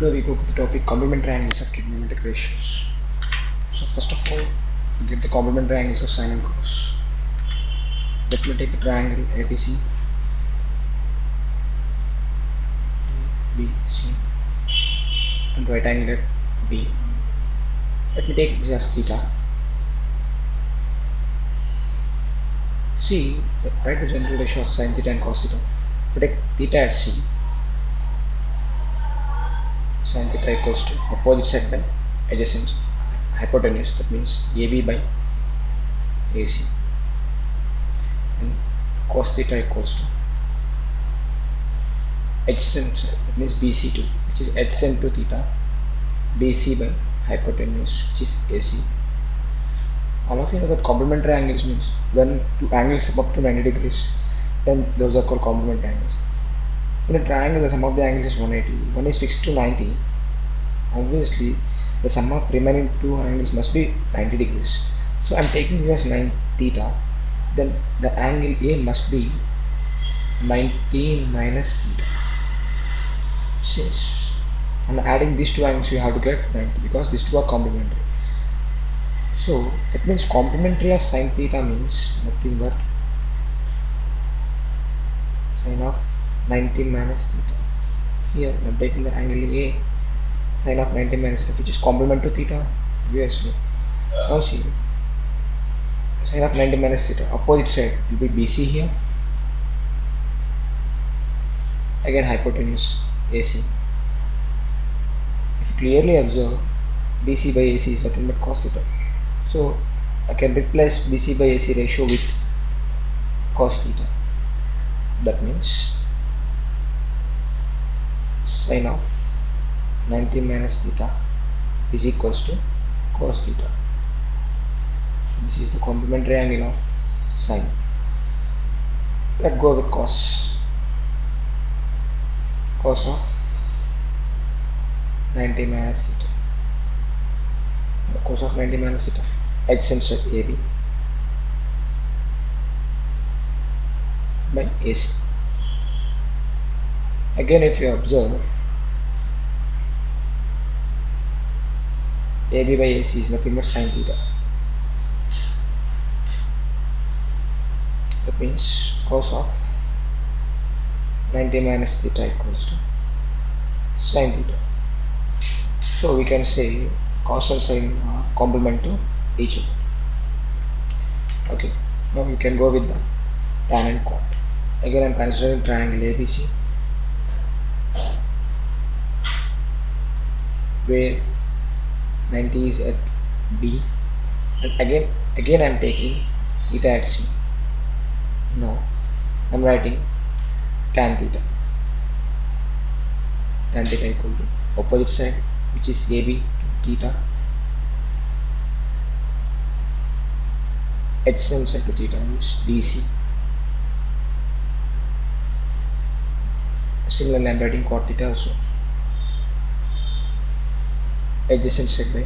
Today we go for the topic complementary angles of trigonometric ratios. So first of all, we get the complementary angles of sine and cos. Let me take the triangle ABC, ABC, and right angle at B. Let me take this as theta. See, write the general ratio of sine theta and cos theta. If we take theta at C, sine theta equals to opposite side by adjacent hypotenuse, that means AB by AC, and cos theta equals to adjacent side, that means BC2, which is adjacent to theta, BC by hypotenuse, which is AC. All of you know that complementary angles means when two angles up to 90 degrees, then those are called complementary angles. In a triangle, the sum of the angles is 180. One is fixed to 90. Obviously, the sum of remaining two angles must be 90 degrees. So I am taking this as 9 theta. Then the angle A must be 90 minus theta. Since I am adding these two angles, you have to get 90 because these two are complementary. So that means complementary of sine theta means nothing but sine of 90 minus theta. Here I am taking the angle A, sine of 90 minus theta, which is complement to theta, obviously. Now see, sine of 90 minus theta, opposite side will be BC here. Again hypotenuse AC. If you clearly observe, BC by AC is nothing but cos theta. So I can replace BC by AC ratio with cos theta. That means sine of 90 minus theta is equals to cos theta. So this is the complementary angle of sine. Let's go with cos. Cos of 90 minus theta. Cos of 90 minus theta, adjacent side AB by AC. Again, if you observe, AB by AC is nothing but sin theta. That means cos of 90 minus theta equals to sin theta. So we can say cos and sin complement to each other. Okay, now we can go with the tan and cot. Again, I am considering triangle ABC, where 90 is at B, and again I am taking theta at C. Now I am writing tan theta. Tan theta equal to opposite side, which is AB to theta, adjacent side to theta is BC. Similarly, I am writing cot theta also. Adjacent side by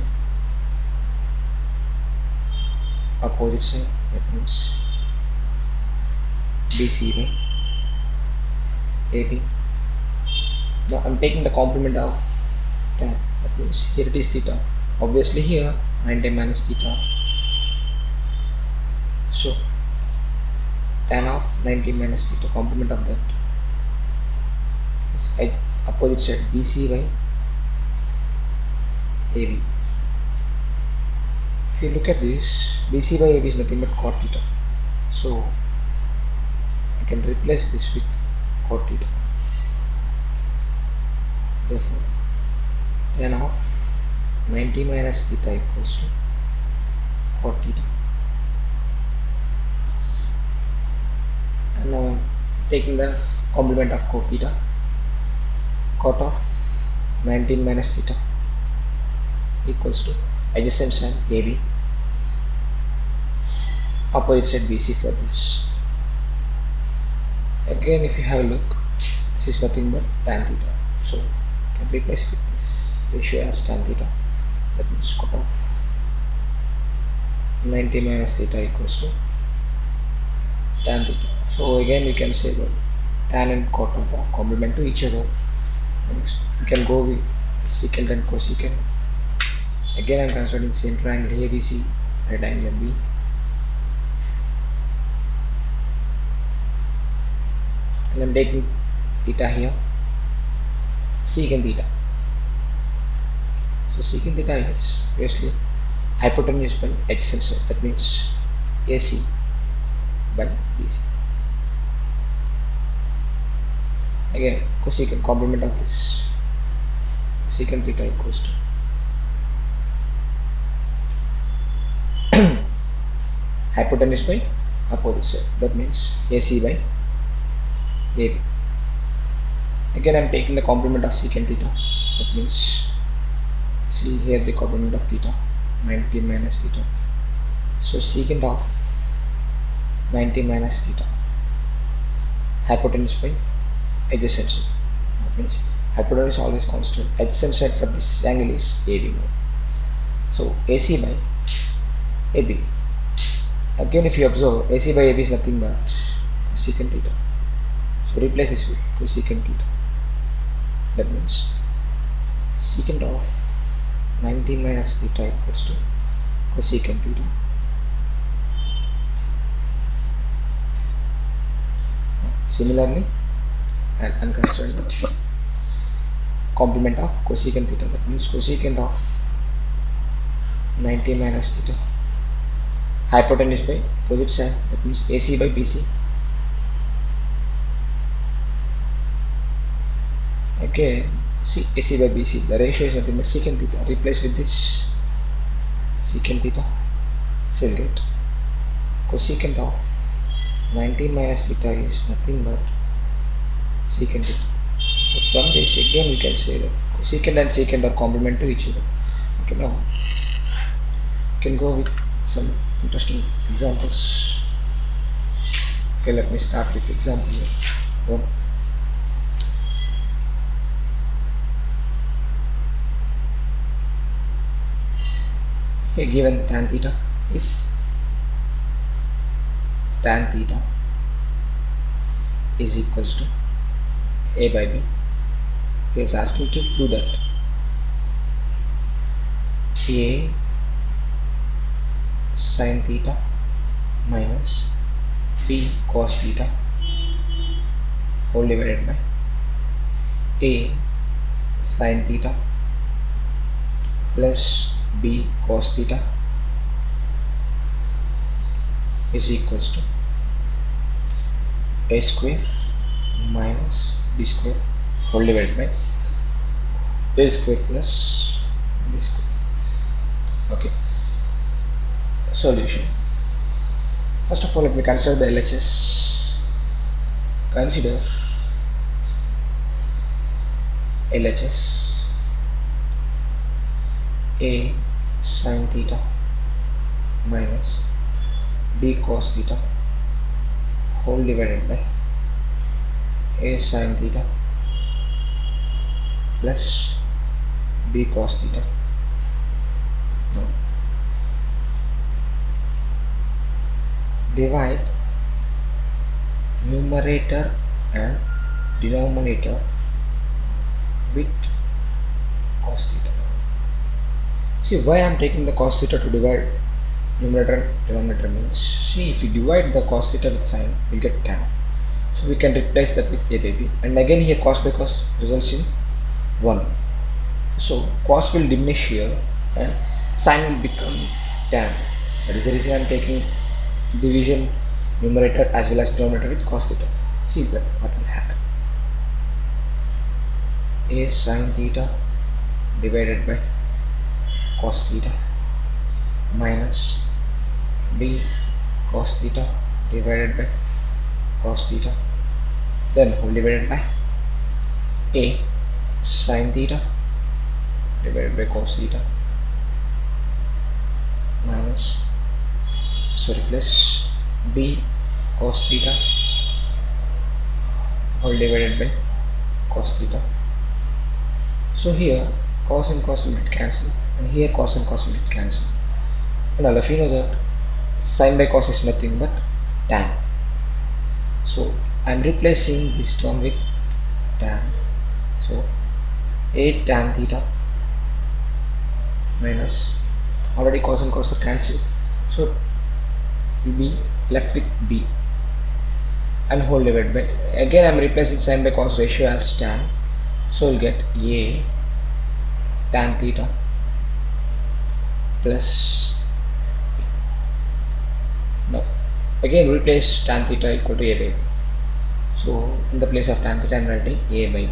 opposite side, that means BC by AB. Now I am taking the complement of tan, that means here it is theta, obviously here 90 minus theta. So tan of 90 minus theta, complement of that, opposite side BC by AB. If you look at this, BC by AB is nothing but cot theta. So I can replace this with cot theta. Therefore, tan of 90 minus theta equals to cot theta. And now I am taking the complement of cot theta. Cot of 19 minus theta equals to adjacent side AB, opposite side BC for this. Again, if you have a look, this is nothing but tan theta. So I can replace with this ratio as tan theta. That means cot of 90 minus theta equals to tan theta. So again we can say that tan and cot are the complement to each other. Next we can go with secant and cosecant. Again I am considering same triangle ABC, right angle B. And I am taking theta here, secant theta. So secant theta is obviously hypotenuse by adjacent side, that means AC by BC. Again cosecant complement of this secant theta equals to hypotenuse by opposite side, that means AC by AB. Again I am taking the complement of secant theta, that means see here the complement of theta, 90 minus theta. So secant of 90 minus theta, hypotenuse by adjacent side, that means hypotenuse is always constant, adjacent side for this angle is AB. So AC by AB. Again if you observe, AC by AB is nothing but cosecant theta. So replace this with cosecant theta. That means secant of 90 minus theta equals to cosecant theta. Similarly, I am considering complement of cosecant theta. That means cosecant of 90 minus theta, hypotenuse by opposite side, that means AC by BC. Okay, see AC by BC, the ratio is nothing but secant theta. Replace with this secant theta, so you'll get cosecant of 90 minus theta is nothing but secant theta. So from this again we can say that cosecant and secant are complement to each other. Okay, now you can go with some interesting examples. Okay, let me start with example here. 1. Here given tan theta, if tan theta is equals to A by B, he is asking to do that A sin theta minus B cos theta whole divided by A sin theta plus B cos theta is equals to A square minus B square whole divided by A square plus B square. Okay, solution. First of all, let me consider the LHS. Consider LHS. A sin theta minus B cos theta whole divided by A sin theta plus B cos theta. Now, divide numerator and denominator with cos theta. See why I am taking the cos theta to divide numerator and denominator means, see if you divide the cos theta with sin, we will get tan. So we can replace that with A by B, and again here cos by cos results in 1. So cos will diminish here and sin will become tan. That is the reason I am taking division numerator as well as denominator with cos theta. See that what will happen. A sin theta divided by cos theta minus B cos theta divided by cos theta, then whole divided by A sin theta divided by cos theta minus plus B cos theta whole divided by cos theta. So here cos and cos will get cancelled, and here cos and cos will get cancelled. And now if you know that sin by cos is nothing but tan, so I am replacing this term with tan. So A tan theta minus, already cos and cos are cancelled, so we'll be left with b and whole divided by, again I'm replacing sin by cos ratio as tan, so we'll get a tan theta plus, no, again replace tan theta equal to a by b, so in the place of tan theta I'm writing a by b,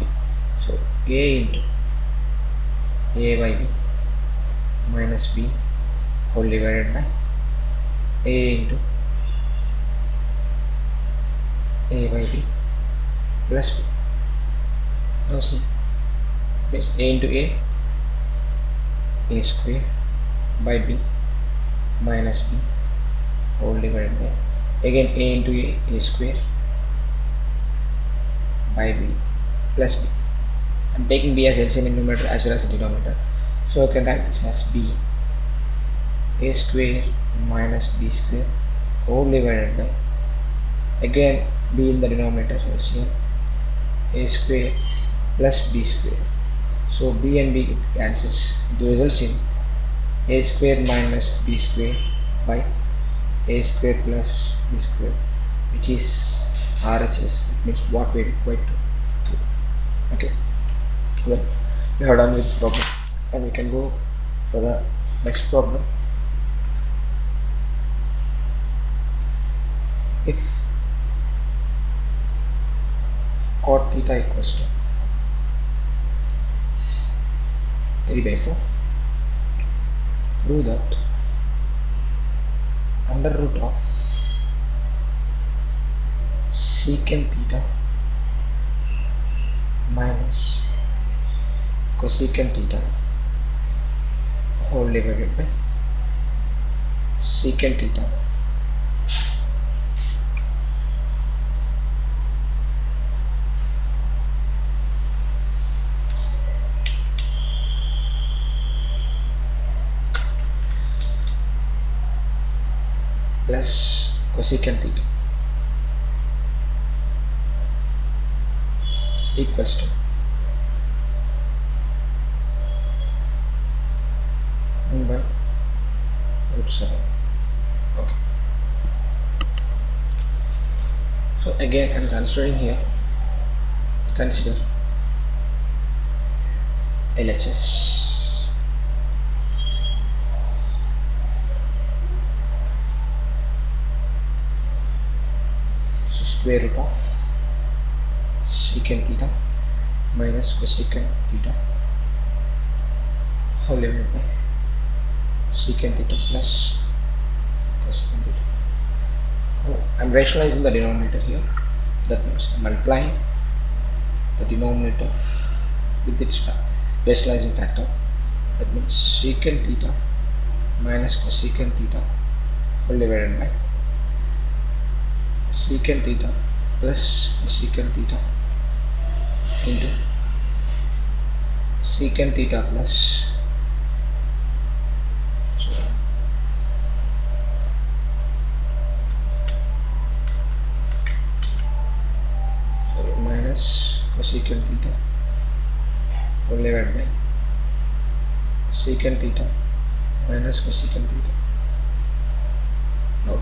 so a into a by b minus b whole divided by a into a by b plus b. Now see, means a into a square by b minus b whole divided by, again a into a square by b plus b. I'm taking b as LCM in numerator as well as the denominator, so I can write this as b a square minus b square whole divided by, again b in the denominator LCM, a square plus b square, so b and b cancels, it results in a square minus b square by a square plus b square, which is RHS, it means what we require to do. Okay, well, we are done with the problem and we can go for the next problem. If cot theta equals to 3 by 4, prove that under root of secant theta minus cosecant theta whole divided by secant theta plus cosecant theta equals to 1 by root 7. Okay, so again I'm considering here, consider LHS. So square root of secant theta minus cosecant theta whole divided by secant theta plus cosecant theta. Oh, I'm rationalizing the denominator here, that means I'm multiplying the denominator with its rationalizing factor, that means secant theta minus cosecant theta whole divided by secant theta plus cosecant theta into secant theta plus minus cosecant theta whole divided by secant theta minus cosecant theta. Now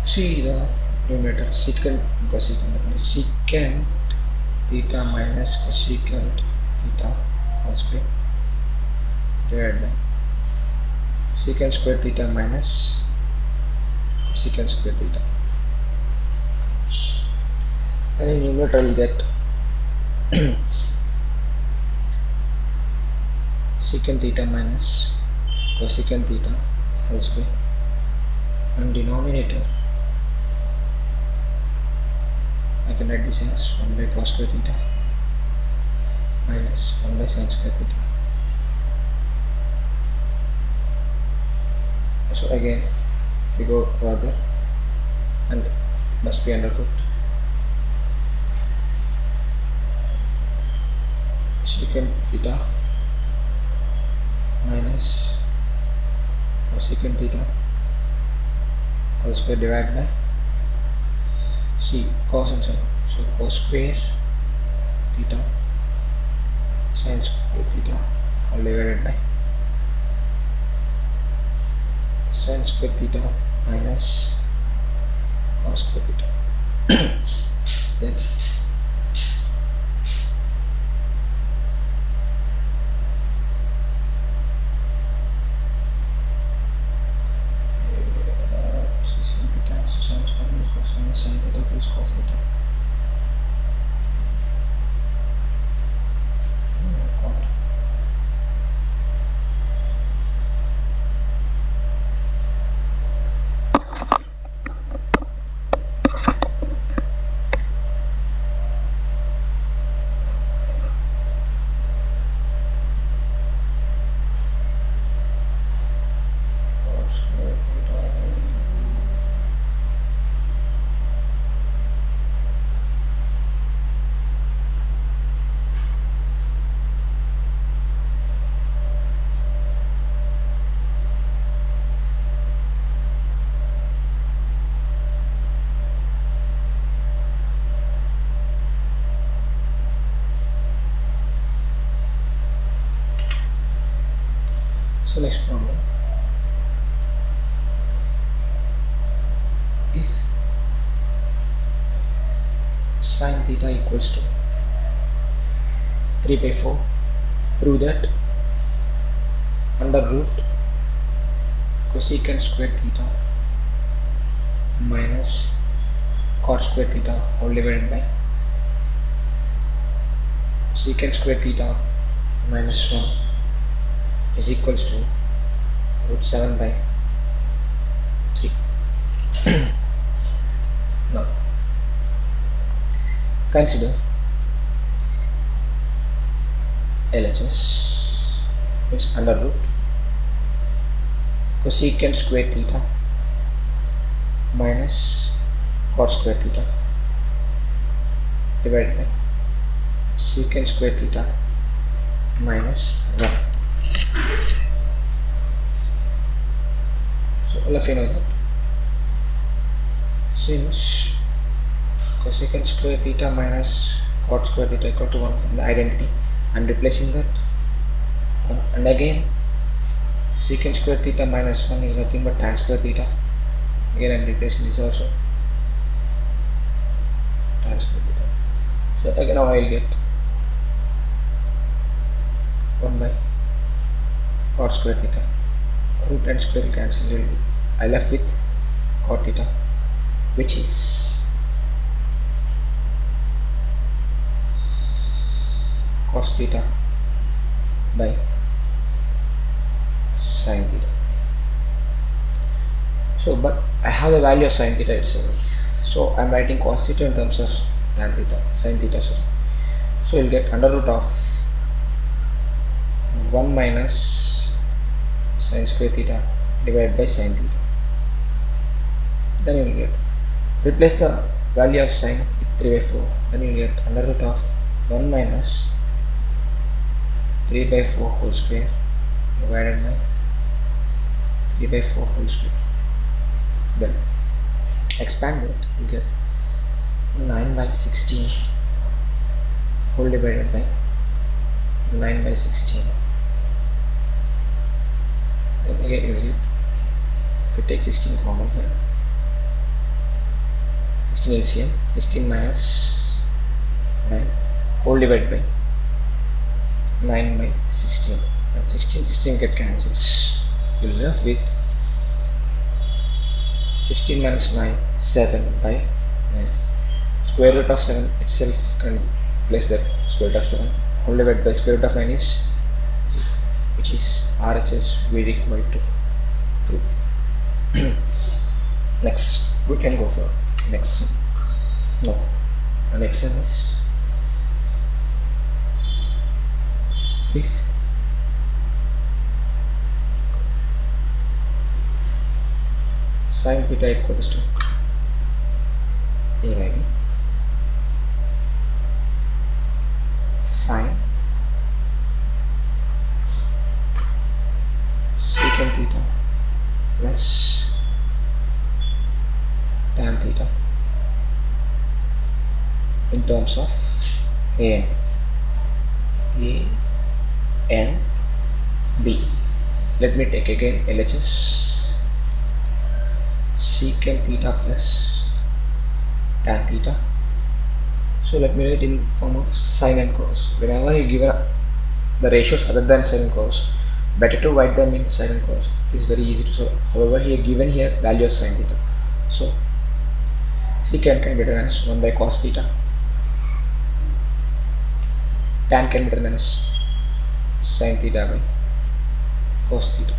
see the numerator, secant cosecant, secant theta minus cosecant theta whole square divided by secant square theta minus cosecant square theta, and in numerator will get secant theta minus cosecant theta whole square, and denominator I can write this as 1 by cos square theta minus 1 by sin square theta. So again if we go further, and must be under root secant theta minus cosecant theta whole square divided by cos and sin, so cos square theta sin square theta all divided by sin square theta minus cos square theta. Then this will be cancelled. Sin square minus cos minus sin theta plus cos theta. So next problem, if sin theta equals to 3 by 4, prove that under root cosecant square theta minus cot square theta all divided by secant square theta minus 1 is equals to root 7 by 3. Now consider LHS, which under root cosecant square theta minus cot square theta divided by secant square theta minus 1. So all of you know that since cosecant square theta minus cot square theta equal to 1 from the identity, I am replacing that, and again secant square theta minus 1 is nothing but tan square theta. Again I am replacing this also, tan square theta. So again now I will get 1 by cot square theta. Root and square will cancel. I left with cot theta, which is cos theta by sin theta. So but I have the value of sin theta itself, so I am writing cos theta in terms of tan theta, sin theta, sorry. So you will get under root of 1 minus sin square theta divided by sin theta. Then you will get, replace the value of sin with 3 by 4, then you will get under root of 1 minus 3 by 4 whole square divided by 3 by 4 whole square. Then expand that, you get 9 by 16 whole divided by 9 by 16. Then again you will get, if you take 16 common here, 16 LCM, 16 minus 9 whole divided by 9 by 16, and 16 get cancels. You will left with 16 minus 9, 7 by 9. Square root of 7 itself can place that square root of 7 whole divided by square root of 9 is 3, which is RHS very equal to 2. Next we can go for next. No, the next one is, if sin theta equals to a by b, find secant theta plus tan theta in terms of a N B. Let me take again LHS secant theta plus tan theta. So let me write in form of sine and cos. Whenever you give the ratios other than sine and cos, better to write them in sine and cos. It is very easy to solve. However, here given here value of sine theta. So secant can be written as 1 by cos theta. Tan can be written as sine theta by cos theta.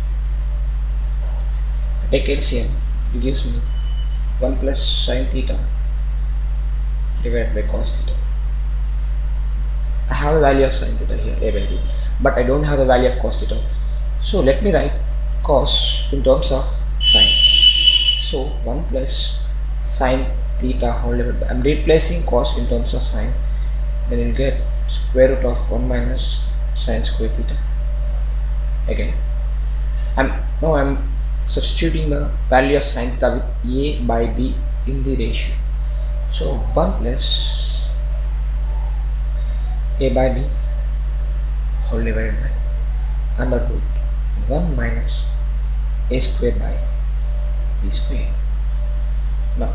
Take LCM, it gives me 1 plus sine theta divided by cos theta. I have the value of sine theta here, A by B, but I don't have the value of cos theta. So let me write cos in terms of sine. So 1 plus sine theta whole divided by, I'm replacing cos in terms of sine, then you'll get square root of 1 minus sine square theta. Again, I'm substituting the value of sine theta with A by B in the ratio. So 1 plus A by B whole divided by under root 1 minus A square by B square. Now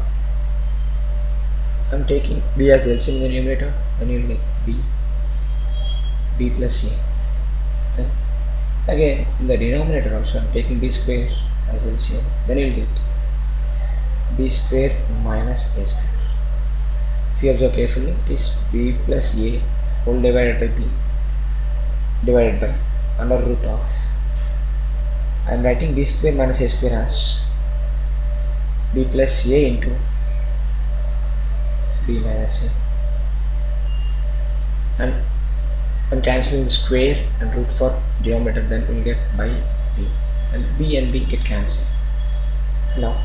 I'm taking B as LCM in the numerator, then you'll get B plus A. Then again in the denominator also I'm taking B square as LCM, then you'll get B square minus A square. If you observe carefully, it is B plus A whole divided by B divided by under root of, I am writing B square minus A square as B plus A into B minus A, and I'm cancelling the square and root for denominator, then we'll get by B, and B get cancelled. Now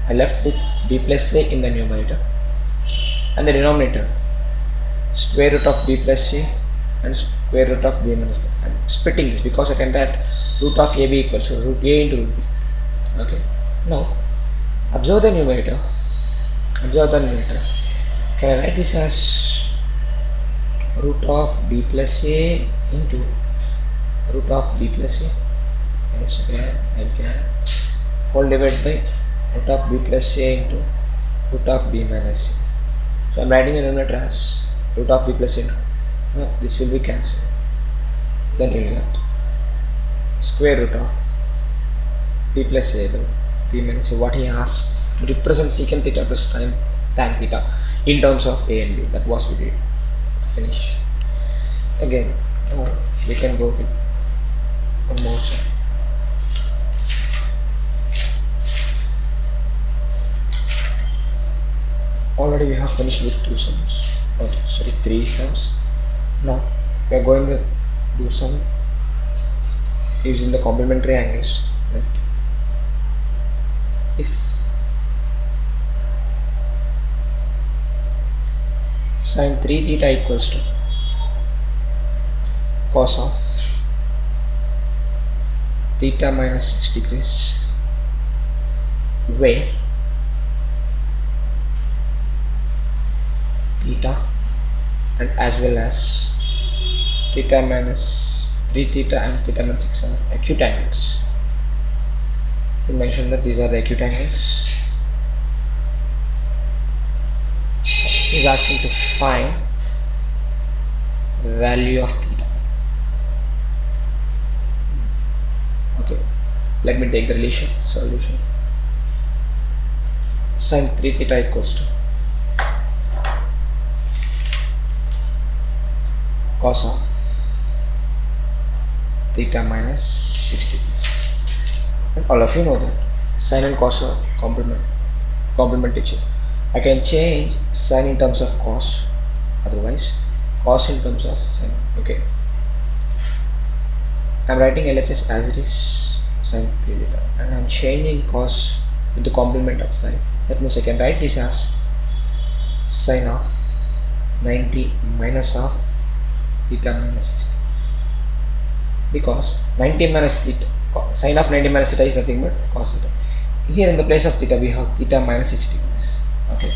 I left with B plus A in the numerator, and the denominator square root of B plus A and square root of B minus A. I'm splitting this because I can write root of AB equals to root A into root B. Okay. Now observe the numerator. Can I write this as root of B plus A into root of B plus A? Yes, I can whole divided by root of B plus A into root of B minus A. So I am writing the numerator as root of B plus A. This will be cancelled. Then you will get square root of B plus A by B minus A. What he asked, represent secant theta plus tan theta in terms of A and B. That was we did. Finish. Again, we can go with one more side. Already we have finished with 2 sums. Okay, sorry, 3 sums. Now we are going to do some using the complementary angles. Right? If sin 3 theta equals to cos of theta minus 6 degrees, where theta and as well as theta minus 3 theta and theta minus 6 are acute angles. We mentioned that these are the acute angles. Is asking to find value of theta. Okay, let me take the solution. Sin 3 theta equals to cos of theta minus 6 degrees. And all of you know that sin and cos are complement each other. I can change sin in terms of cos, otherwise cos in terms of sin. Okay, I am writing LHS as it is sin 3 theta, and I am changing cos with the complement of sin. That means I can write this as sin of 90 minus of theta minus 60, because 90 minus theta, sin of 90 minus theta is nothing but cos theta. Here in the place of theta we have theta minus 6 degrees. Okay,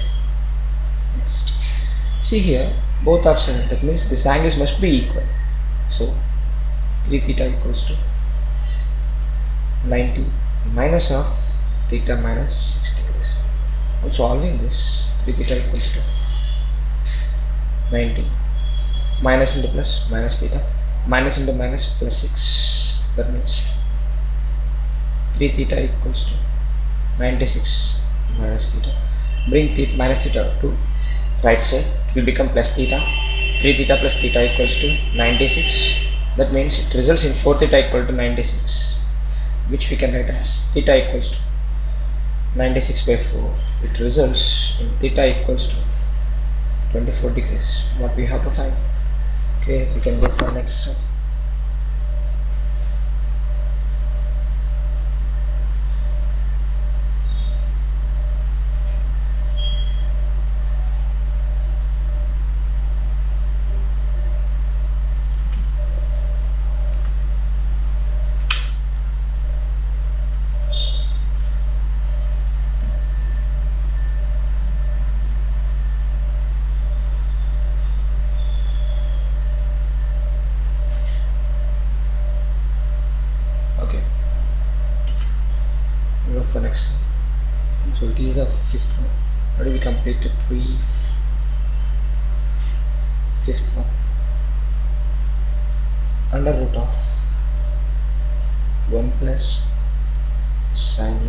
next, see here both are sine, that means these angles must be equal. So 3 theta equals to 90 minus of theta minus 6 degrees. I'm solving this. 3 theta equals to 90 minus into plus minus theta minus into minus plus 6. That means 3 theta equals to 96 minus theta. Bring minus theta to right side. It will become plus theta. 3 theta plus theta equals to 96. That means it results in 4 theta equal to 96, which we can write as theta equals to 96 by 4. It results in theta equals to 24 degrees. What we have to find. Okay, we can go for next step. Okay, we'll go for next. So it is the fifth one. Already we completed fifth one. Under root of 1 plus sin